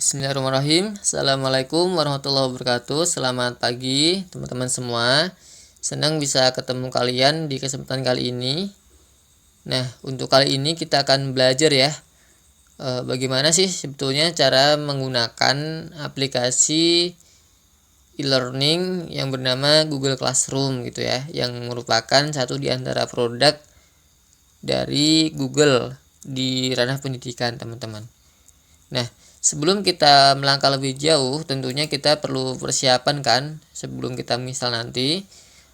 Bismillahirrahmanirrahim. Assalamualaikum warahmatullahi wabarakatuh. Selamat pagi teman-teman semua. Senang bisa ketemu kalian di kesempatan kali ini. Nah, untuk kali ini kita akan belajar ya, bagaimana sih sebetulnya cara menggunakan aplikasi e-learning yang bernama Google Classroom gitu ya, yang merupakan satu di antara produk dari Google di ranah pendidikan teman-teman. Nah, sebelum kita melangkah lebih jauh, tentunya kita perlu persiapan kan sebelum kita misal nanti.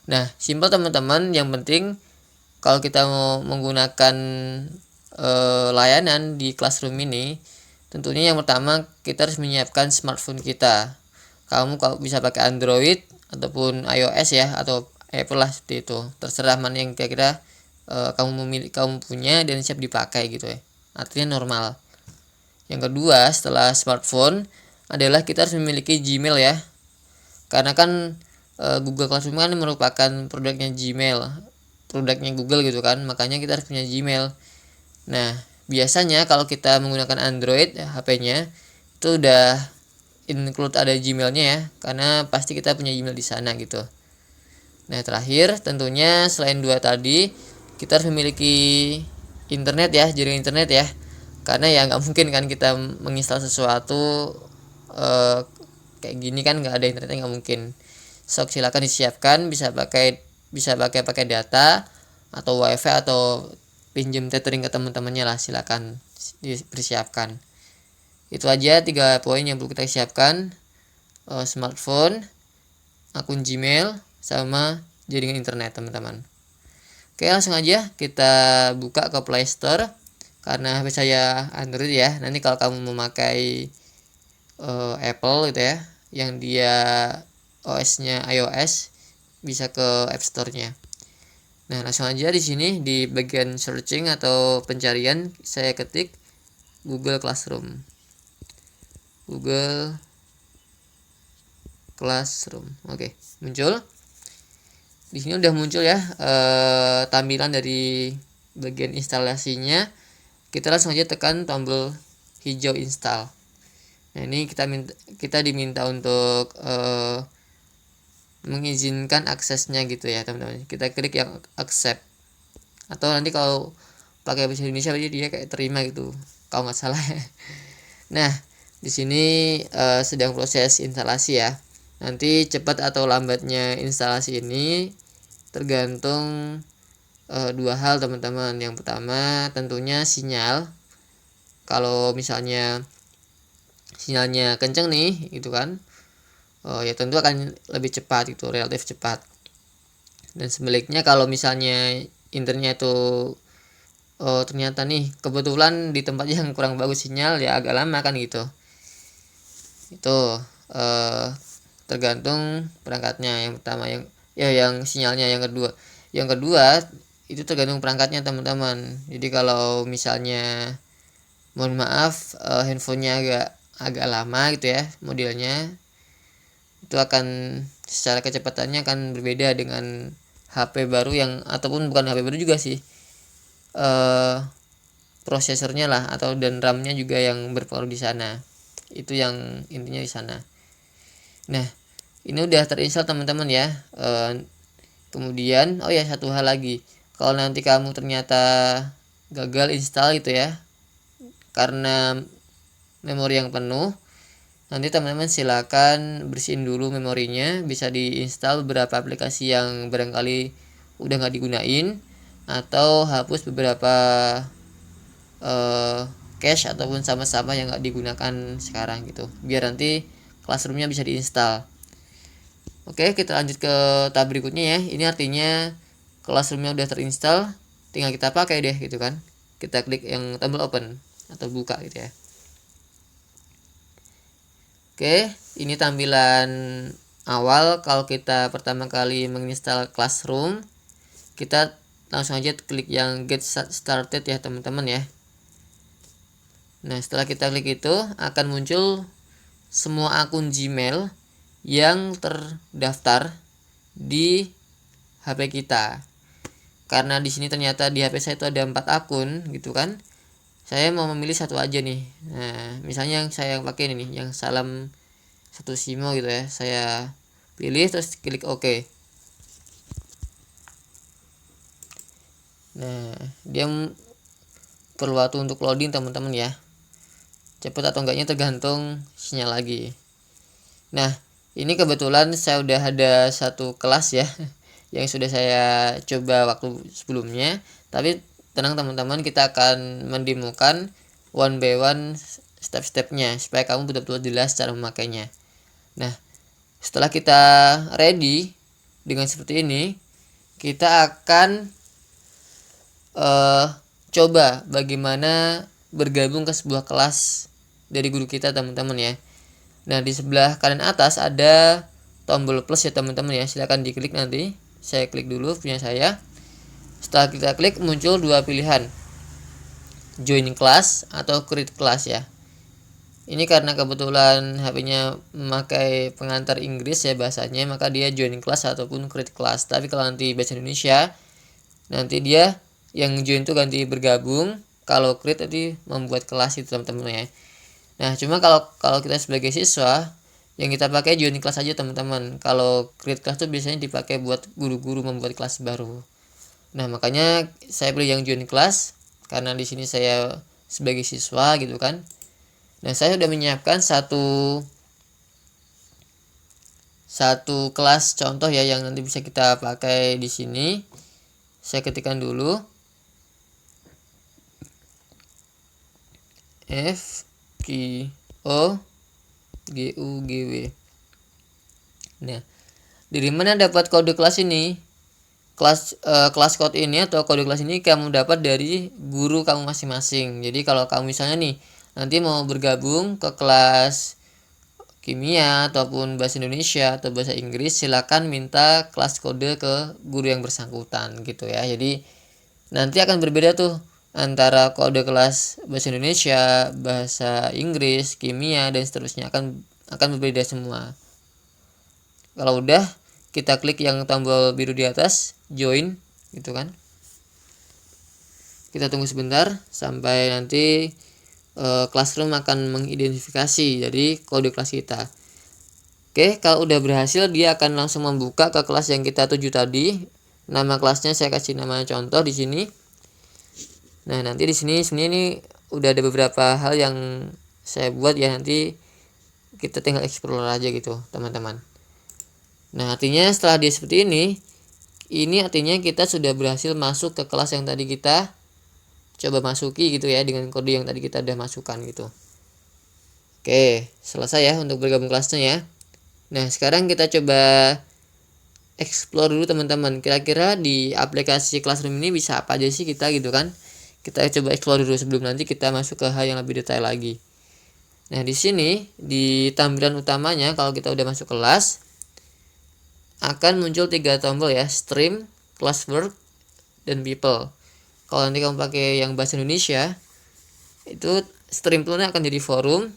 Nah, simpel teman-teman, yang penting kalau kita mau menggunakan layanan di Classroom ini, tentunya yang pertama kita harus menyiapkan smartphone kita. Kamu kalau bisa pakai Android ataupun iOS ya, atau Apple lah, seperti itu. Terserah mana yang kira-kira kamu punya dan siap dipakai gitu ya. Artinya normal. Yang kedua, setelah smartphone adalah kita harus memiliki Gmail ya. Karena kan Google Classroom kan merupakan produknya Gmail, produknya Google gitu kan. Makanya kita harus punya Gmail. Nah, biasanya kalau kita menggunakan Android HP-nya itu udah include ada Gmail-nya ya, karena pasti kita punya Gmail di sana gitu. Nah, terakhir tentunya selain dua tadi, kita harus memiliki internet ya, jaringan internet ya. Karena ya nggak mungkin kan kita menginstal sesuatu kayak gini kan nggak ada internetnya, nggak mungkin. So, silakan disiapkan, bisa pakai data atau wifi atau pinjam tethering ke teman-temannya lah, silakan dipersiapkan. Itu aja 3 poin yang perlu kita siapkan: smartphone, akun Gmail, sama jaringan internet teman-teman. Oke, langsung aja kita buka ke Play Store. Karena HP saya Android ya, nanti kalau kamu memakai Apple gitu ya, yang dia OS-nya iOS, bisa ke App Store-nya. Nah, langsung aja di sini di bagian searching atau pencarian saya ketik Google Classroom. Google Classroom. Oke, muncul. Di sini udah muncul ya tampilan dari bagian instalasinya. Kita langsung aja tekan tombol hijau install. Nah, ini kita diminta untuk mengizinkan aksesnya gitu ya teman-teman. Kita klik yang accept, atau nanti kalau pakai bahasa Indonesia dia kayak terima gitu kalau nggak salah. Nah, di sini sedang proses instalasi ya. Nanti cepat atau lambatnya instalasi ini tergantung dua hal teman-teman. Yang pertama tentunya sinyal. Kalau misalnya sinyalnya kenceng nih gitu kan, ya tentu akan lebih cepat, itu relatif cepat. Dan sebaliknya kalau misalnya internetnya itu ternyata nih kebetulan di tempat yang kurang bagus sinyal, ya agak lama kan gitu. Itu tergantung perangkatnya. Yang pertama yang sinyalnya. Yang kedua itu tergantung perangkatnya teman-teman. Jadi kalau misalnya, mohon maaf, handphonenya agak lama gitu ya modelnya, itu akan secara kecepatannya akan berbeda dengan HP baru, ataupun bukan HP baru juga sih, prosesornya lah, dan RAM-nya juga yang berpengaruh di sana. Itu yang intinya di sana. Nah, ini udah terinstall teman-teman ya. Kemudian satu hal lagi, kalau nanti kamu ternyata gagal install gitu ya karena memori yang penuh, nanti teman-teman silakan bersihin dulu memorinya. Bisa diinstal beberapa aplikasi yang barangkali udah nggak digunain, atau hapus beberapa cache ataupun sama-sama yang nggak digunakan sekarang gitu, biar nanti Classroom-nya bisa diinstal. Oke, kita lanjut ke tab berikutnya ya. Ini artinya Classroom-nya udah terinstall, tinggal kita pakai deh gitu kan. Kita klik yang tombol open atau buka gitu ya. Oke, ini tampilan awal kalau kita pertama kali menginstal Classroom. Kita langsung aja klik yang get started ya teman-teman ya. Nah, setelah kita klik itu akan muncul semua akun Gmail yang terdaftar di HP kita. Karena di sini ternyata di HP saya itu ada 4 akun gitu kan. saya mau memilih satu aja nih. Nah, misalnya yang saya pakai ini nih, yang salam satu simo gitu ya, saya pilih terus klik OK. Nah, dia perlu waktu untuk loading teman-teman ya, cepat atau enggaknya tergantung sinyal lagi. Nah, ini kebetulan saya udah ada satu kelas ya yang sudah saya coba waktu sebelumnya, tapi tenang teman-teman, kita akan mendemokan one by one step-stepnya supaya kamu betul-betul jelas cara memakainya. Nah, setelah kita ready dengan seperti ini, kita akan coba bagaimana bergabung ke sebuah kelas dari guru kita teman-teman ya. Nah, di sebelah kanan atas ada tombol plus ya teman-teman ya, silahkan diklik nanti. Saya klik dulu punya saya. Setelah kita klik muncul dua pilihan, join class atau create class ya. Ini karena kebetulan HP-nya memakai pengantar Inggris ya bahasanya, maka dia join class ataupun create class. Tapi kalau nanti bahasa Indonesia, nanti dia yang join itu ganti bergabung, kalau create nanti membuat kelas itu teman-teman ya. Nah, cuma kalau kita sebagai siswa, yang kita pakai join kelas aja teman-teman. Kalau create kelas tuh biasanya dipakai buat guru-guru membuat kelas baru. Nah, makanya saya pilih yang join kelas karena di sini saya sebagai siswa gitu kan. Nah, saya sudah menyiapkan satu kelas contoh ya yang nanti bisa kita pakai di sini. Saya ketikkan dulu F Q O G U G W. Nah, dari mana dapat kode kelas ini? Kelas code ini atau kode kelas ini kamu dapat dari guru kamu masing-masing. Jadi kalau kamu misalnya nih nanti mau bergabung ke kelas kimia ataupun bahasa Indonesia atau bahasa Inggris, silakan minta kelas kode ke guru yang bersangkutan gitu ya. Jadi nanti akan berbeda tuh antara kode kelas bahasa Indonesia, bahasa Inggris, kimia dan seterusnya akan berbeda semua. Kalau udah, kita klik yang tombol biru di atas, join gitu kan. Kita tunggu sebentar sampai nanti Classroom akan mengidentifikasi jadi kode kelas kita. Oke, kalau udah berhasil dia akan langsung membuka ke kelas yang kita tuju tadi. Nama kelasnya saya kasih nama contoh di sini. Nah, nanti di sini sebenarnya ini udah ada beberapa hal yang saya buat ya, nanti kita tinggal explore aja gitu, teman-teman. Nah, artinya setelah dia seperti ini artinya kita sudah berhasil masuk ke kelas yang tadi kita coba masuki gitu ya, dengan kode yang tadi kita udah masukkan gitu. Oke, selesai ya untuk bergabung kelasnya ya. Nah, sekarang kita coba explore dulu teman-teman. Kira-kira di aplikasi Classroom ini bisa apa aja sih kita gitu kan. Kita coba explore dulu sebelum nanti kita masuk ke hal yang lebih detail lagi. Nah, di sini di tampilan utamanya kalau kita udah masuk kelas akan muncul 3 tombol ya, stream, classwork, dan people. Kalau nanti kamu pakai yang bahasa Indonesia, itu stream itu akan jadi forum,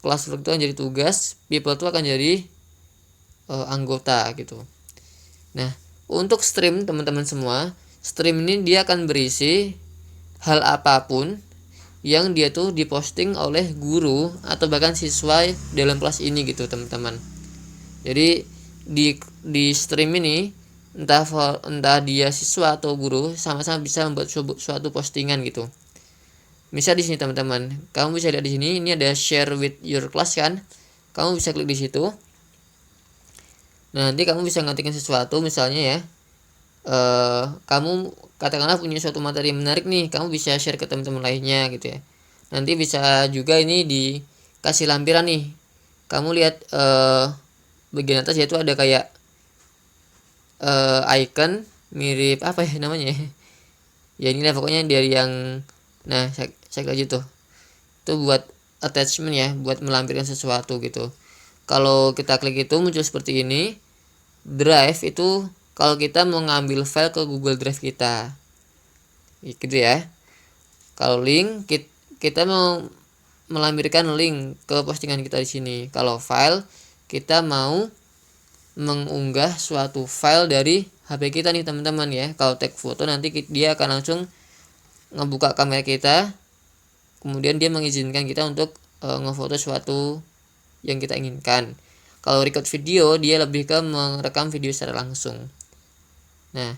classwork itu akan jadi tugas, people itu akan jadi anggota gitu. Nah, untuk stream teman-teman semua, stream ini dia akan berisi hal apapun yang dia tuh diposting oleh guru atau bahkan siswa dalam kelas ini gitu teman-teman. Jadi di stream ini entah dia siswa atau guru sama-sama bisa membuat suatu postingan gitu. Misal di sini teman-teman, kamu bisa lihat di sini ini ada share with your class kan. Kamu bisa klik di situ. Nah, nanti kamu bisa ngetikkan sesuatu misalnya ya. Kamu katakanlah punya suatu materi menarik nih, kamu bisa share ke teman-teman lainnya gitu ya. Nanti bisa juga ini dikasih lampiran nih. Kamu lihat bagian atas yaitu ada kayak icon mirip apa ya namanya ya, inilah pokoknya dari yang saya klik aja tuh, itu buat attachment ya, buat melampirkan sesuatu gitu. Kalau kita klik itu muncul seperti ini. Drive itu kalau kita mau ngambil file ke Google Drive kita gitu ya. Kalau link kita mau melampirkan link ke postingan kita di sini. Kalau file kita mau mengunggah suatu file dari HP kita nih teman-teman ya. Kalau tag foto nanti dia akan langsung ngebuka kamera kita kemudian dia mengizinkan kita untuk ngefoto suatu yang kita inginkan. Kalau record video, dia lebih ke merekam video secara langsung. Nah,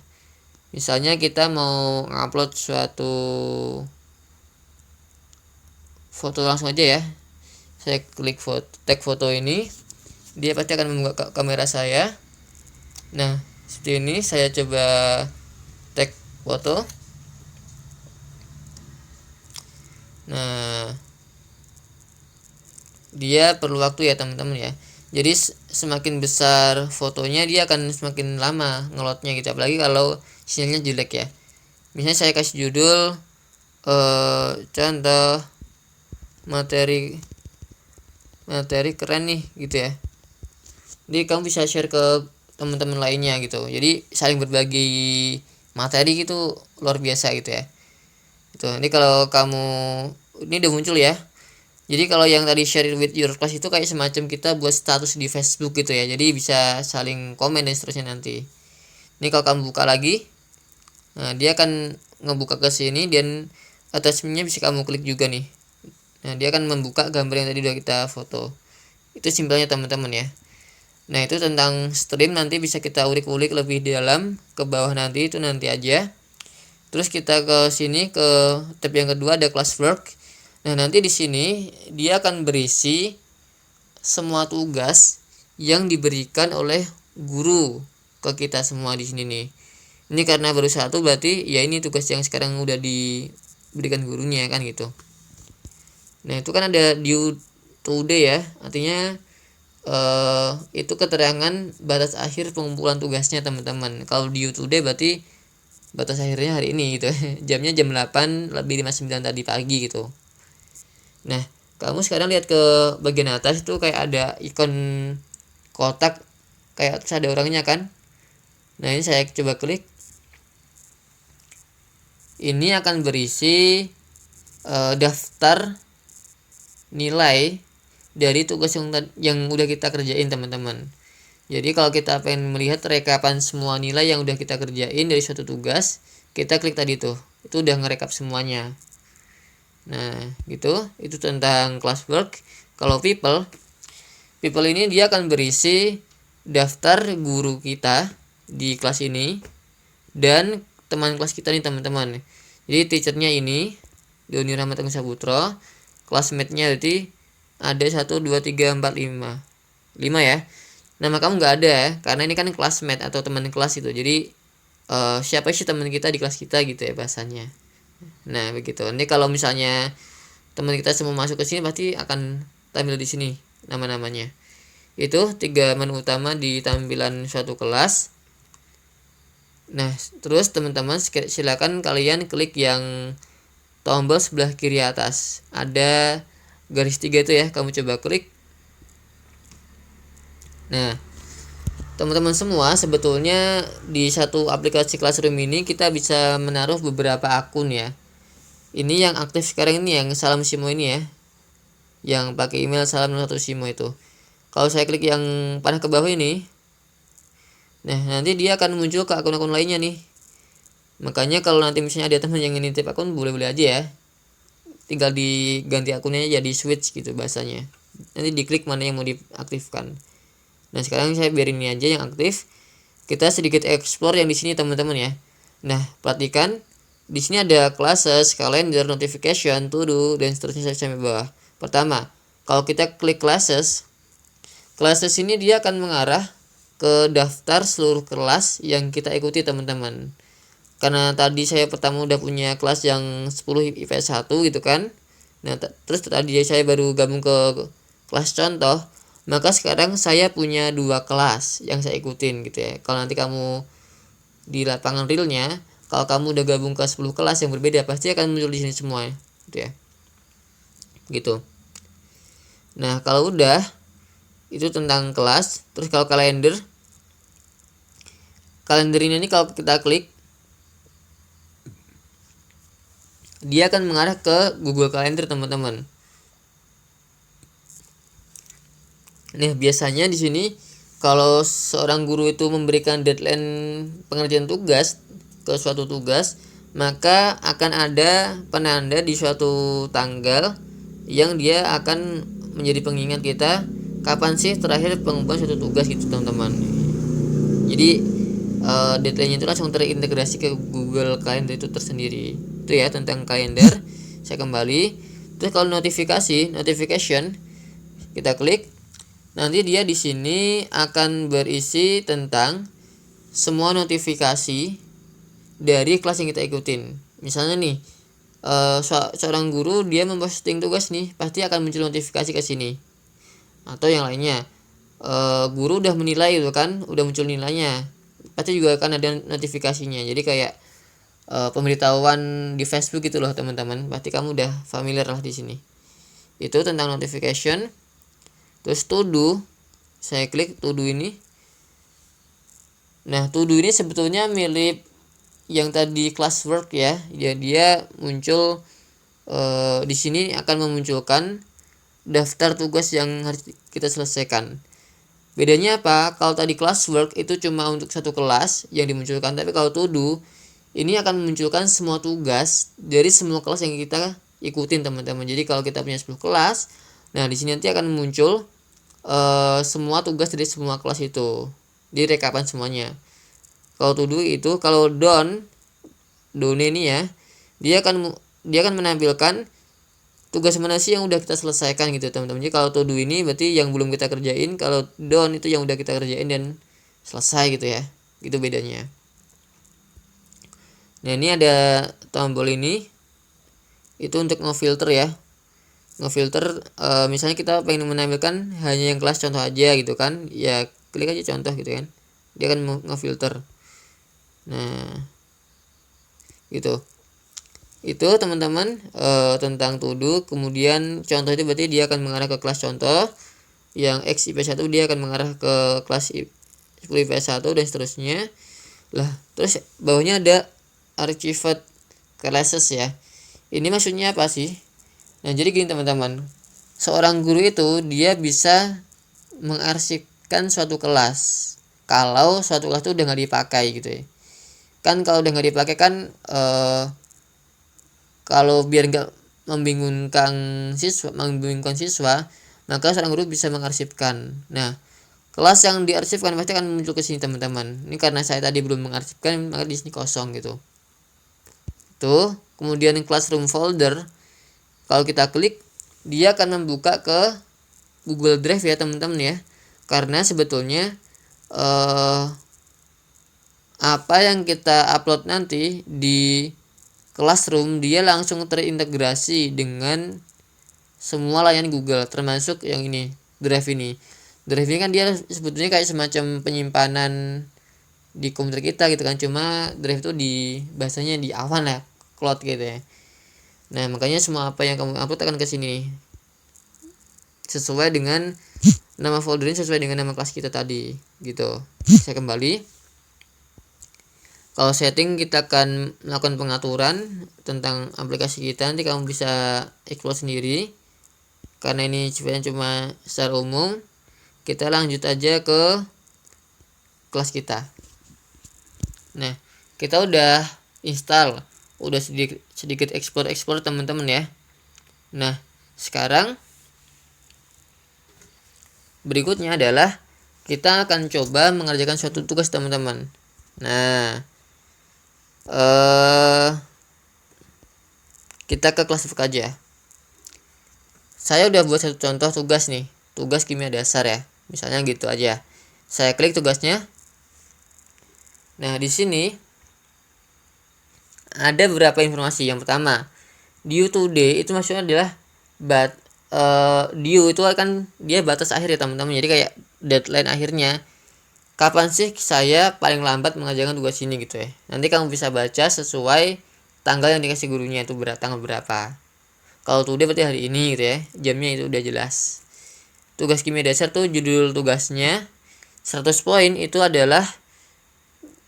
misalnya kita mau ngupload suatu foto langsung aja ya. Saya klik tag foto ini, dia pasti akan membuka kamera saya. Nah, seperti ini saya coba tag foto. Nah, dia perlu waktu ya teman-teman ya. Jadi semakin besar fotonya, dia akan semakin lama ngelotnya gitu, apalagi kalau sinyalnya jelek ya. Misalnya saya kasih judul contoh materi keren nih gitu ya. Jadi kamu bisa share ke teman-teman lainnya gitu, jadi saling berbagi materi gitu, luar biasa gitu ya. Itu ini kalau kamu, ini udah muncul ya. Jadi kalau yang tadi share with your class itu kayak semacam kita buat status di Facebook gitu ya. Jadi bisa saling komen dan seterusnya nanti. Ini kalau kamu buka lagi, nah dia akan ngebuka ke sini dan attachmentnya bisa kamu klik juga nih. Nah dia akan membuka gambar yang tadi udah kita foto. Itu simpelnya teman-teman ya. Nah itu tentang stream, nanti bisa kita ulik-ulik lebih dalam ke bawah nanti, itu nanti aja. Terus kita ke sini ke tab yang kedua, ada classwork. Nah, nanti di sini dia akan berisi semua tugas yang diberikan oleh guru ke kita semua di sini nih. Ini karena baru satu, berarti ya ini tugas yang sekarang udah diberikan gurunya kan gitu. Nah, itu kan ada due today ya, artinya itu keterangan batas akhir pengumpulan tugasnya teman-teman. Kalau due today berarti batas akhirnya hari ini gitu. Jamnya jam 8 lebih 59 tadi pagi gitu. Nah, kamu sekarang lihat ke bagian atas itu kayak ada ikon kotak, kayak atas ada orangnya kan. Nah, ini saya coba klik. Ini akan berisi daftar nilai dari tugas yang udah kita kerjain teman-teman. Jadi kalau kita pengen melihat rekapan semua nilai yang udah kita kerjain dari suatu tugas, kita klik tadi tuh. Itu udah ngerekap semuanya. Nah, gitu. Itu tentang classwork. Kalau people ini dia akan berisi daftar guru kita di kelas ini dan teman kelas kita nih teman-teman. Jadi teachernya ini Doni Rahmat Agung Saputro, classmate-nya berarti ada 1 2 3 4 5 ya. Nama kamu nggak ada ya, karena ini kan classmate atau teman kelas itu. Jadi siapa sih teman kita di kelas kita gitu ya bahasanya. Nah begitu. Ini kalau misalnya teman kita semua masuk ke sini pasti akan tampil di sini nama-namanya. Itu 3 menu utama di tampilan suatu kelas. Nah terus teman-teman silakan kalian klik yang tombol sebelah kiri atas, ada garis 3 itu ya, kamu coba klik. Nah teman-teman semua, sebetulnya di satu aplikasi Classroom ini kita bisa menaruh beberapa akun ya. Ini yang aktif sekarang ini yang Salam Simo ini ya, yang pakai email Salam 01 Simo itu. Kalau saya klik yang panah ke bawah ini, nah nanti dia akan muncul ke akun-akun lainnya nih. Makanya kalau nanti misalnya ada teman yang ingin nitip akun, boleh-boleh aja ya, tinggal diganti akunnya jadi switch gitu bahasanya. Nanti diklik mana yang mau diaktifkan. Nah sekarang saya biarin ini aja yang aktif. Kita sedikit explore yang di sini teman-teman ya. Nah perhatikan di sini ada classes, calendar, notification, to do dan seterusnya sampai bawah. Pertama, kalau kita klik classes ini dia akan mengarah ke daftar seluruh kelas yang kita ikuti teman-teman. Karena tadi saya pertama udah punya kelas yang 10 IPS 1 gitu kan. Nah terus tadi saya baru gabung ke kelas contoh, maka sekarang saya punya 2 kelas yang saya ikutin gitu ya. Kalau nanti kamu di lapangan realnya, kalau kamu udah gabung ke 10 kelas yang berbeda, pasti akan muncul di sini semua gitu ya. Gitu. Nah kalau udah, itu tentang kelas. Terus kalau kalender ini kalau kita klik, dia akan mengarah ke Google Calendar teman-teman. Nah biasanya di sini kalau seorang guru itu memberikan deadline pengerjaan tugas ke suatu tugas, maka akan ada penanda di suatu tanggal yang dia akan menjadi pengingat kita kapan sih terakhir pengumpulan suatu tugas gitu teman-teman. Jadi deadline-nya itu langsung terintegrasi ke Google Calendar itu tersendiri. Itu ya tentang kalender. Saya kembali. Terus kalau notification kita klik, nanti dia di sini akan berisi tentang semua notifikasi dari kelas yang kita ikutin. Misalnya nih, seorang guru dia memposting tugas nih, pasti akan muncul notifikasi ke sini. Atau yang lainnya, guru udah menilai itu kan, udah muncul nilainya, pasti juga akan ada notifikasinya. Jadi kayak pemberitahuan di Facebook gitu loh teman-teman. Pasti kamu udah familiar lah di sini. Itu tentang notification. Terus to do, saya klik to do ini. Nah, to do ini sebetulnya mirip yang tadi classwork ya. Dia muncul di sini akan memunculkan daftar tugas yang harus kita selesaikan. Bedanya apa? Kalau tadi classwork itu cuma untuk satu kelas yang dimunculkan, tapi kalau to do ini akan memunculkan semua tugas dari semua kelas yang kita ikutin teman-teman. Jadi kalau kita punya 10 kelas, nah di sini nanti akan muncul semua tugas dari semua kelas itu di rekapan semuanya. Kalau to do itu, kalau done ini ya, dia akan menampilkan tugas mana sih yang udah kita selesaikan gitu teman-teman. Jadi kalau to do ini berarti yang belum kita kerjain, kalau done itu yang udah kita kerjain dan selesai gitu ya. Gitu bedanya. Nah, ini ada tombol ini. Itu untuk ngefilter ya. Ngefilter misalnya kita pengen menampilkan hanya yang kelas contoh aja gitu kan, ya klik aja contoh gitu kan, dia akan ngefilter. Nah gitu, itu teman-teman tentang to do. Kemudian contoh itu berarti dia akan mengarah ke kelas contoh, yang X IP1 dia akan mengarah ke kelas 10 IP1 dan seterusnya lah. Terus bawahnya ada archived classes ya. Ini maksudnya apa sih? Nah, jadi gini teman-teman, seorang guru itu dia bisa mengarsipkan suatu kelas kalau suatu kelas itu udah nggak dipakai gitu ya. Kan kalau udah nggak dipakai kan kalau biar nggak membingungkan siswa, maka seorang guru bisa mengarsipkan. Nah, kelas yang diarsipkan pasti akan muncul ke sini teman-teman. Ini karena saya tadi belum mengarsipkan, maka di sini kosong gitu. Tuh, kemudian classroom folder, kalau kita klik dia akan membuka ke Google Drive ya teman-teman ya. Karena sebetulnya apa yang kita upload nanti di Classroom dia langsung terintegrasi dengan semua layanan Google, termasuk yang ini, Drive ini. Drive ini kan dia sebetulnya kayak semacam penyimpanan di komputer kita gitu kan, cuma Drive itu di bahasanya di awan ya, cloud gitu ya. Nah, makanya semua apa yang kamu upload akan ke sini sesuai dengan nama foldernya, sesuai dengan nama kelas kita tadi gitu. Saya kembali. Kalau setting kita akan melakukan pengaturan tentang aplikasi kita, nanti kamu bisa explore sendiri. Karena ini cuma secara umum, kita lanjut aja ke kelas kita. Nah, kita udah install, udah sedikit explore teman-teman ya. Nah, sekarang berikutnya adalah kita akan coba mengerjakan suatu tugas teman-teman. Nah, kita ke classwork aja. Saya udah buat satu contoh tugas nih, tugas kimia dasar ya, misalnya gitu aja. Saya klik tugasnya. Nah, di sini ada beberapa informasi. Yang pertama, due today itu maksudnya adalah due itu akan dia batas akhir ya teman-teman. Jadi kayak deadline akhirnya. Kapan sih saya paling lambat mengerjakan tugas ini gitu ya. Nanti kamu bisa baca sesuai tanggal yang dikasih gurunya itu tanggal berapa. Kalau today berarti hari ini gitu ya. Jamnya itu udah jelas. Tugas kimia dasar tuh judul tugasnya 100 poin itu adalah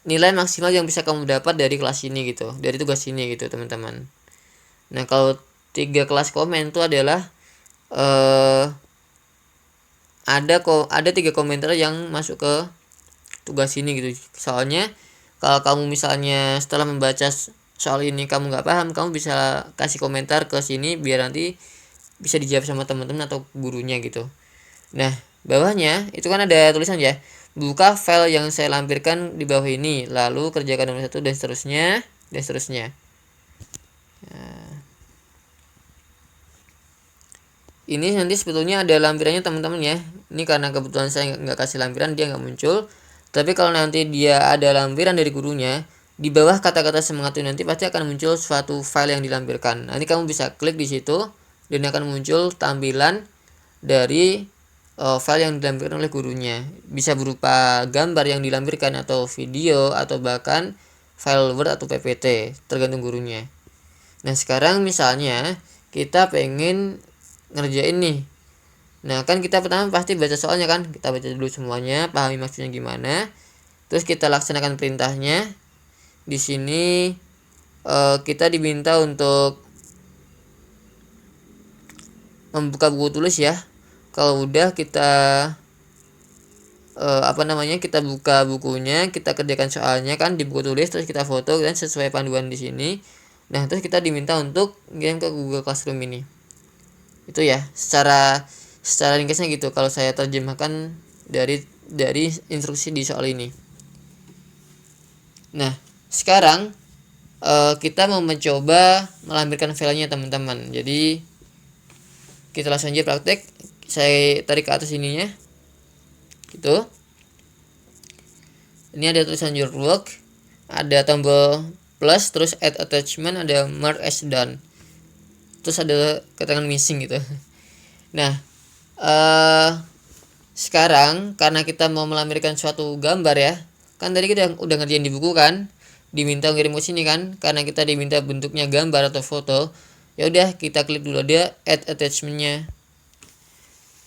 nilai maksimal yang bisa kamu dapat dari kelas ini gitu. Dari tugas ini gitu teman-teman. Nah, kalau 3 kelas komen itu adalah ada 3 komentar yang masuk ke tugas ini gitu. Soalnya kalau kamu misalnya setelah membaca soal ini kamu nggak paham, kamu bisa kasih komentar ke sini biar nanti bisa dijawab sama teman-teman atau gurunya gitu. Nah, bawahnya itu kan ada tulisan ya, buka file yang saya lampirkan di bawah ini, lalu kerjakan nomor 1 dan seterusnya. Nah, ini nanti sebetulnya ada lampirannya teman-teman ya. Ini karena kebetulan saya nggak kasih lampiran, dia nggak muncul. Tapi kalau nanti dia ada lampiran dari gurunya, di bawah kata-kata semangat itu nanti pasti akan muncul suatu file yang dilampirkan. Nanti kamu bisa klik di situ dan akan muncul tampilan dari file yang dilampirkan oleh gurunya. Bisa berupa gambar yang dilampirkan atau video atau bahkan file Word atau PPT, tergantung gurunya. Nah, sekarang misalnya kita pengen ngerjain nih. Nah, kan kita pertama pasti baca soalnya kan. Kita baca dulu semuanya, pahami maksudnya gimana. Terus kita laksanakan perintahnya. Di sini kita diminta untuk membuka buku tulis ya. Kalau udah kita kita buka bukunya, kita kerjakan soalnya kan di buku tulis, terus kita foto dan sesuai panduan di sini. Nah, terus kita diminta untuk kirim ke Google Classroom ini. Itu ya, secara ringkasnya gitu kalau saya terjemahkan dari instruksi di soal ini. Nah, sekarang kita mau mencoba melampirkan filenya teman-teman. Jadi kita langsung aja praktek. Saya tarik ke atas ininya gitu. Ini ada tulisan your work, ada tombol plus, terus add attachment, ada mark as done, terus ada keterangan missing gitu. Nah, sekarang karena kita mau melampirkan suatu gambar ya, kan tadi kita udah ngerjain di buku kan, diminta ngirim ke sini kan, karena kita diminta bentuknya gambar atau foto. Ya udah, kita klik dulu dia add attachmentnya.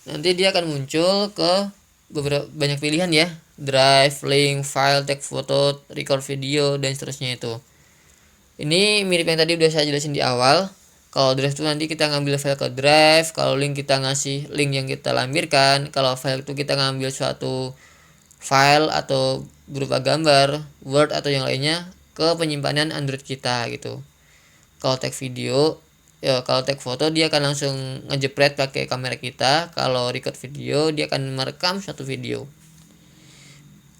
Nanti dia akan muncul ke beberapa banyak pilihan ya, drive, link, file, tag foto, record video dan seterusnya itu. Ini mirip yang tadi udah saya jelasin di awal. Kalau drive itu nanti kita ngambil file ke drive, kalau link kita ngasih link yang kita lampirkan, kalau file itu kita ngambil suatu file atau berupa gambar, Word atau yang lainnya ke penyimpanan Android kita gitu. Kalau tag video, kalau tag foto dia akan langsung ngejepret pakai kamera kita. Kalau record video dia akan merekam suatu video.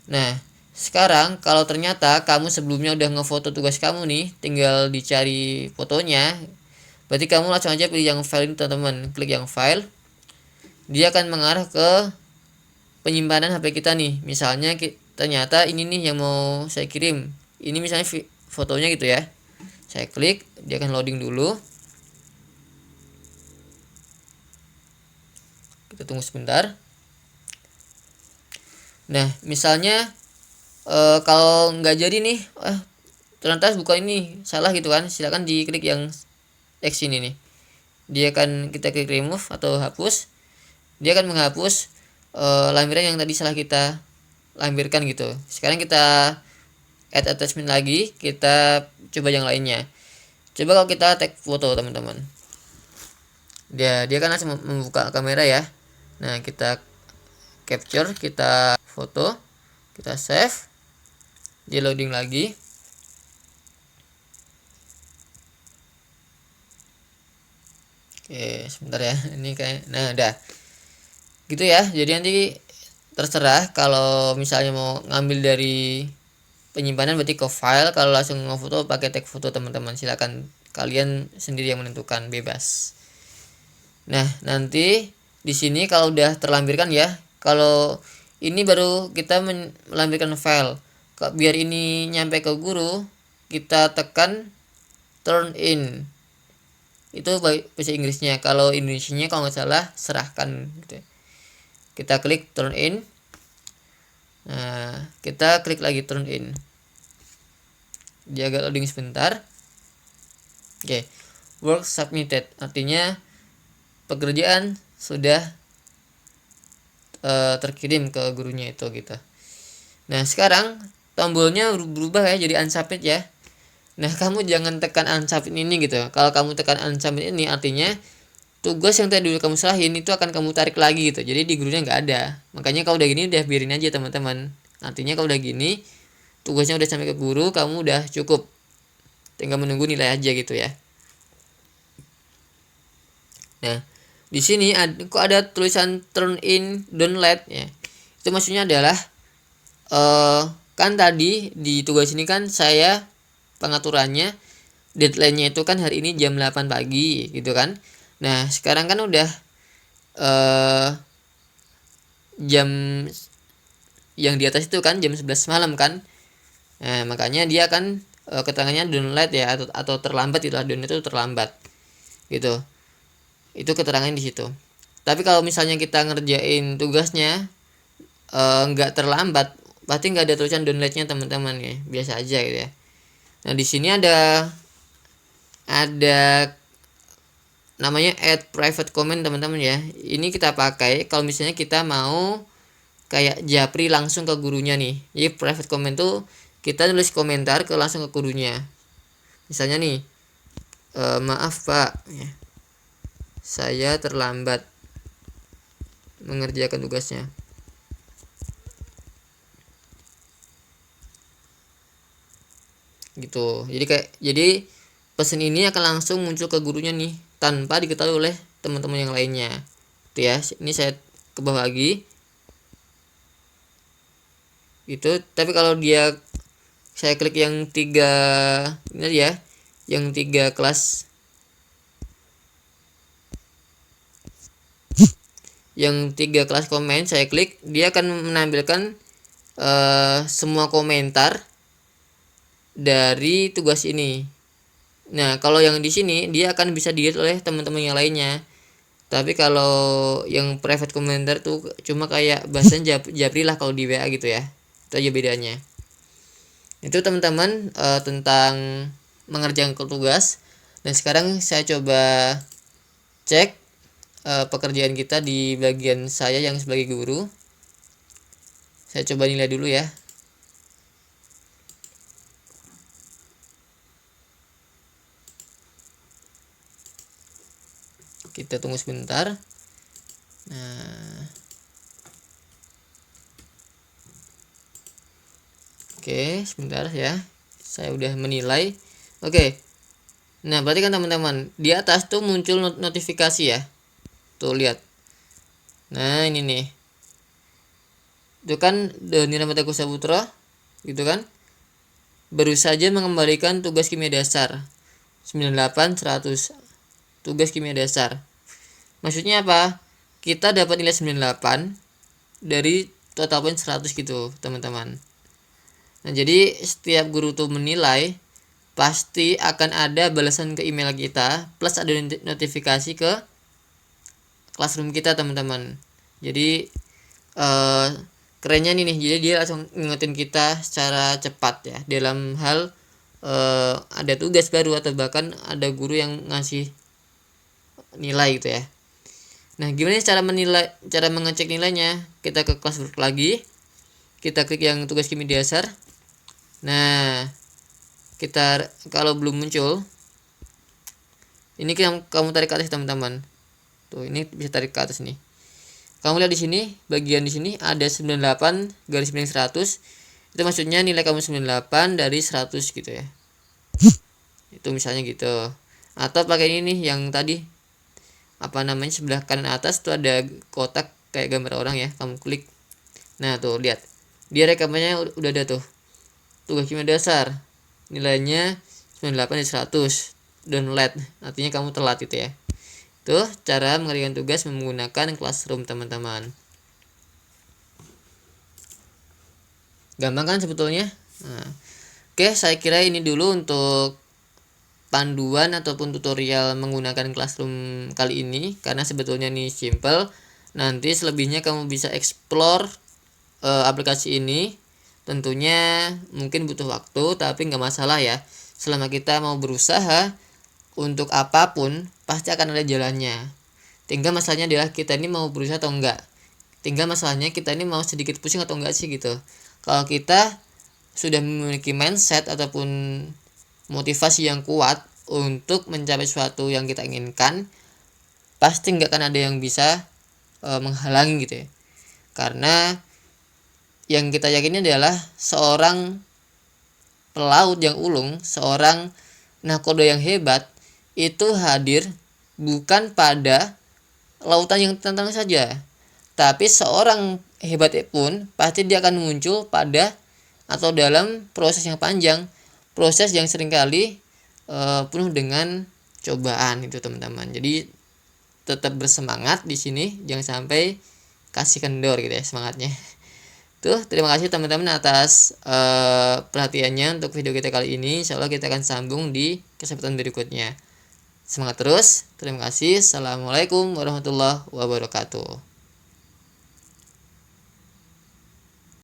Nah, sekarang kalau ternyata kamu sebelumnya udah ngefoto tugas kamu nih, tinggal dicari fotonya, berarti kamu langsung aja pilih yang file ini teman-teman. Klik yang file, dia akan mengarah ke penyimpanan HP kita nih. Misalnya ternyata ini nih yang mau saya kirim, ini misalnya fotonya gitu ya. Saya klik, dia akan loading dulu. Kita tunggu sebentar. Nah, misalnya kalau nggak jadi nih, ternyata bukan ini, salah gitu kan, silakan diklik yang X ini nih. Dia akan kita klik remove atau hapus. Dia akan menghapus lampiran yang tadi salah kita lampirkan gitu. Sekarang kita add attachment lagi, kita coba yang lainnya. Coba kalau kita tag foto teman-teman. Dia kan langsung membuka kamera ya. Nah, kita capture, kita foto, kita save, dia loading lagi. Oke, sebentar ya, ini kayak, nah udah gitu ya. Jadi nanti terserah, kalau misalnya mau ngambil dari penyimpanan berarti ke file, kalau langsung ngefoto pakai tag foto teman-teman, silakan kalian sendiri yang menentukan, bebas. Nah, nanti di sini kalau udah terlampirkan ya, kalau ini baru kita melampirkan file. Biar ini nyampe ke guru, kita tekan turn in. Itu bahasa Inggrisnya. Kalau Indonesianya kalau nggak salah serahkan gitu. Kita klik turn in. Nah, kita klik lagi turn in. Dia agak loading sebentar. Oke. Work submitted, artinya pekerjaan sudah terkirim ke gurunya itu gitu. Nah, sekarang tombolnya berubah ya jadi unsubmit ya. Nah, kamu jangan tekan unsubmit ini gitu. Kalau kamu tekan unsubmit ini artinya tugas yang tadi dulu kamu serahin itu akan kamu tarik lagi gitu. Jadi di gurunya nggak ada. Makanya kalau udah gini udah biarin aja teman-teman. Artinya kalau udah gini tugasnya udah sampai ke guru, kamu udah cukup. tinggal menunggu nilai aja gitu ya. Nah, di sini kok ada tulisan turn in don't let ya. Itu maksudnya adalah kan tadi di tugas ini kan saya pengaturannya deadline-nya itu kan hari ini jam 8 pagi gitu kan. Nah, sekarang kan udah jam yang di atas itu kan jam 11 malam kan. Nah, makanya dia kan keterangannya don't let ya, atau terlambat, itulah don't itu terlambat gitu. Itu keterangan di situ. Tapi kalau misalnya kita ngerjain tugasnya nggak terlambat, pasti nggak ada tulisan don't let-nya teman-teman ya, biasa aja gitu ya. Nah, di sini ada namanya add private comment teman-teman ya. Ini kita pakai kalau misalnya kita mau kayak japri langsung ke gurunya nih. Jadi private comment tuh kita nulis komentar langsung ke gurunya. Misalnya nih, maaf Pak ya, saya terlambat mengerjakan tugasnya. Gitu. Jadi pesan ini akan langsung muncul ke gurunya nih tanpa diketahui oleh teman-teman yang lainnya. Itu ya. Ini saya ke bawah lagi. Itu tapi kalau saya klik yang 3 ini ya, yang 3 kelas, komen saya klik, dia akan menampilkan semua komentar dari tugas ini. Nah, kalau yang di sini dia akan bisa dilihat oleh teman-teman yang lainnya. Tapi kalau yang private komentar tuh cuma kayak bahasan japri lah kalau di WA gitu ya. Itu aja bedanya. Itu teman-teman tentang mengerjakan tugas. Dan sekarang saya coba cek pekerjaan kita di bagian saya yang sebagai guru. Saya coba nilai dulu ya. Kita tunggu sebentar. Nah, oke, sebentar ya. Saya udah menilai. Oke. Nah, berarti kan teman-teman, di atas tuh muncul notifikasi ya. Tuh lihat. Nah, ini nih. Itu kan Nirama Teguh Saputra, gitu kan? Baru saja mengembalikan tugas kimia dasar 98 100. Tugas kimia dasar. Maksudnya apa? Kita dapat nilai 98 dari total poin 100 gitu, teman-teman. Nah, jadi setiap guru tuh menilai pasti akan ada balasan ke email kita plus ada notifikasi ke classroom kita, teman-teman. Jadi kerennya nih, jadi dia langsung ngingetin kita secara cepat ya dalam hal ada tugas baru atau bahkan ada guru yang ngasih nilai gitu ya. Nah, gimana cara mengecek nilainya? Kita ke classwork lagi, kita klik yang tugas kimia dasar. Nah, kita kalau belum muncul, ini kamu tarik ke atas teman-teman. Tuh, ini bisa tarik ke atas nih. Kamu lihat di sini, bagian di sini ada 98 garis miring 100. Itu maksudnya nilai kamu 98 dari 100 gitu ya. Itu misalnya gitu. Atau pakai ini nih yang tadi, sebelah kanan atas tuh ada kotak kayak gambar orang ya, kamu klik. Nah, tuh lihat. Dia rekamannya udah ada tuh. Tugas kimia dasar. Nilainya 98 dari 100. Don't let. Artinya kamu telat gitu ya. Tuh cara mengerjakan tugas menggunakan Classroom, teman-teman. Gampang kan sebetulnya? Nah, oke, saya kira ini dulu untuk panduan ataupun tutorial menggunakan Classroom kali ini, karena sebetulnya ini simple. Nanti selebihnya kamu bisa explore aplikasi ini. Tentunya mungkin butuh waktu, tapi nggak masalah ya. Selama kita mau berusaha untuk apapun, pasti akan ada jalannya. Tinggal masalahnya adalah kita ini mau berusaha atau enggak. Tinggal masalahnya kita ini mau sedikit pusing atau enggak sih gitu. Kalau kita sudah memiliki mindset ataupun motivasi yang kuat untuk mencapai sesuatu yang kita inginkan, pasti nggak akan ada yang bisa menghalangi gitu ya. Karena yang kita yakini adalah seorang pelaut yang ulung, seorang Nakoda yang hebat itu hadir bukan pada lautan yang tenang saja, tapi seorang hebat pun pasti dia akan muncul pada atau dalam proses yang panjang, proses yang seringkali penuh dengan cobaan itu teman-teman. Jadi tetap bersemangat di sini, jangan sampai kasih kendor gitu ya semangatnya. Tuh, terima kasih teman-teman atas perhatiannya untuk video kita kali ini. Insyaallah kita akan sambung di kesempatan berikutnya. Semangat terus. Terima kasih. Assalamualaikum warahmatullahi wabarakatuh.